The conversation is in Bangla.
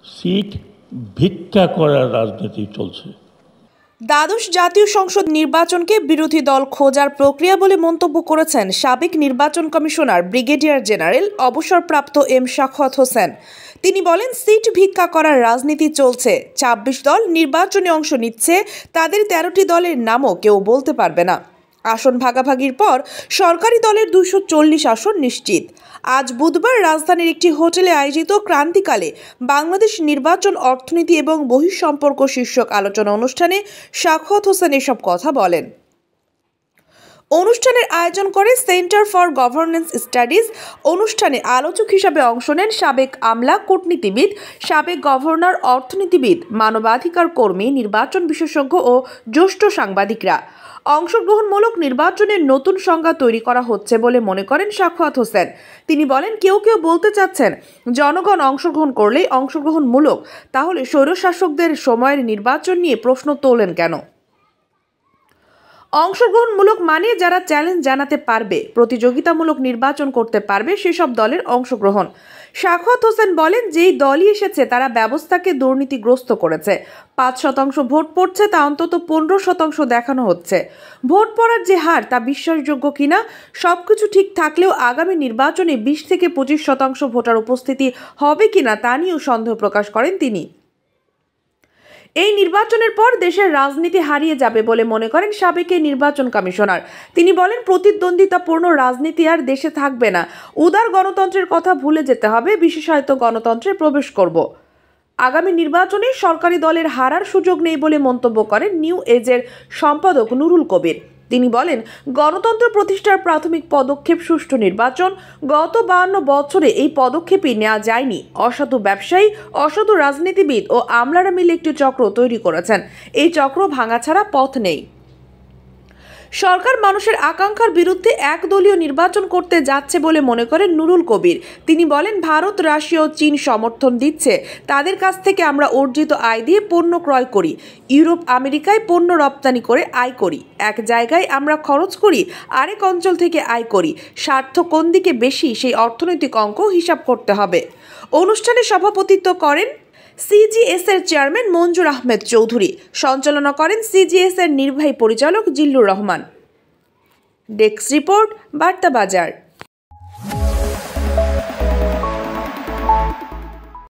সিট ভিক্ষা করার রাজনীতি চলছে। দ্বাদশ জাতীয় সংসদ নির্বাচনকে বিরোধী দল খোঁজার প্রক্রিয়া বলে মন্তব্য করেছেন সাবেক নির্বাচন কমিশনার ব্রিগেডিয়ার জেনারেল অবসরপ্রাপ্ত এম সাখাওয়াত হোসেন। তিনি বলেন, সিট ভিক্ষা করার রাজনীতি চলছে। ২৬ দল নির্বাচনে অংশ নিচ্ছে, তাদের ১৩টি দলের নামও কেউ বলতে পারবে না। আসন ভাগাভাগির পর সরকারি দলের ২৪০ আসন নিশ্চিত। আজ বুধবার রাজধানীর একটি হোটেলে আয়োজিত ক্রান্তিকালে বাংলাদেশ নির্বাচন, অর্থনীতি এবং বহিঃসম্পর্ক শীর্ষক আলোচনা অনুষ্ঠানে সাখাওয়াত হোসেন এসব কথা বলেন। অনুষ্ঠানের আয়োজন করে সেন্টার ফর গভর্নেন্স স্টাডিজ। অনুষ্ঠানে আলোচক হিসাবে অংশ নেন সাবেক আমলা, কূটনীতিবিদ, সাবেক গভর্নর, অর্থনীতিবিদ, মানবাধিকার কর্মী, নির্বাচন বিশেষজ্ঞ ও জ্যেষ্ঠ সাংবাদিকরা। অংশগ্রহণমূলক নির্বাচনের নতুন সংজ্ঞা তৈরি করা হচ্ছে বলে মনে করেন সাখাওয়াত হোসেন। তিনি বলেন, কেউ কেউ বলতে চাচ্ছেন জনগণ অংশগ্রহণ করলেই অংশগ্রহণমূলক, তাহলে স্বৈরশাসকদের সময়ের নির্বাচন নিয়ে প্রশ্ন তোলেন কেন? অংশগ্রহণমূলক মানে যারা চ্যালেঞ্জ জানাতে পারবে, প্রতিযোগিতামূলক নির্বাচন করতে পারবে, সেসব দলের অংশগ্রহণ। সাখাওয়াত হোসেন বলেন, যেই দলই এসেছে তারা ব্যবস্থাকে দুর্নীতিগ্রস্ত করেছে। ৫% ভোট পড়ছে, তা অন্তত ১৫% দেখানো হচ্ছে। ভোট পড়ার যে হার, তা বিশ্বাসযোগ্য কিনা? সবকিছু ঠিক থাকলেও আগামী নির্বাচনে ২০ থেকে ২৫% ভোটার উপস্থিতি হবে কিনা তা নিয়েও সন্দেহ প্রকাশ করেন তিনি। এই নির্বাচনের পর দেশের রাজনীতি হারিয়ে যাবে বলে মনে করেন সাবেক নির্বাচন কমিশনার। তিনি বলেন, প্রতিদ্বন্দ্বিতাপূর্ণ রাজনীতি আর দেশে থাকবে না। উদার গণতন্ত্রের কথা ভুলে যেতে হবে, বিশেষায়িত গণতন্ত্রে প্রবেশ করব। আগামী নির্বাচনে সরকারি দলের হারার সুযোগ নেই বলে মন্তব্য করেন নিউ এজের সম্পাদক নুরুল কবির। তিনি বলেন, গণতন্ত্র প্রতিষ্ঠার প্রাথমিক পদক্ষেপ সুষ্ঠু নির্বাচন। গত ৫২ বছরে এই পদক্ষেপই নেওয়া যায়নি। অসাধু ব্যবসায়ী, অসাধু রাজনীতিবিদ ও আমলারা মিলে একটি চক্র তৈরি করেছেন। এই চক্র ভাঙা ছাড়া পথ নেই। সরকার মানুষের আকাঙ্ক্ষার বিরুদ্ধে একদলীয় নির্বাচন করতে যাচ্ছে বলে মনে করেন নুরুল কবির। তিনি বলেন, ভারত, রাশিয়া ও চীন সমর্থন দিচ্ছে। তাদের কাছ থেকে আমরা অর্জিত আয় দিয়ে পণ্য ক্রয় করি। ইউরোপ, আমেরিকায় পণ্য রপ্তানি করে আয় করি। এক জায়গায় আমরা খরচ করি, আরেক অঞ্চল থেকে আয় করি। স্বার্থ কোন দিকে বেশি, সেই অর্থনৈতিক অঙ্ক হিসাব করতে হবে। অনুষ্ঠানে সভাপতিত্ব করেন সিজিএস এর চেয়ারম্যান মঞ্জুর আহমেদ চৌধুরী। সঞ্চালনা করেন সিজিএস এর নির্বাহী পরিচালক জিল্লুর রহমান। ডেস্ক রিপোর্ট, বার্তা বাজার।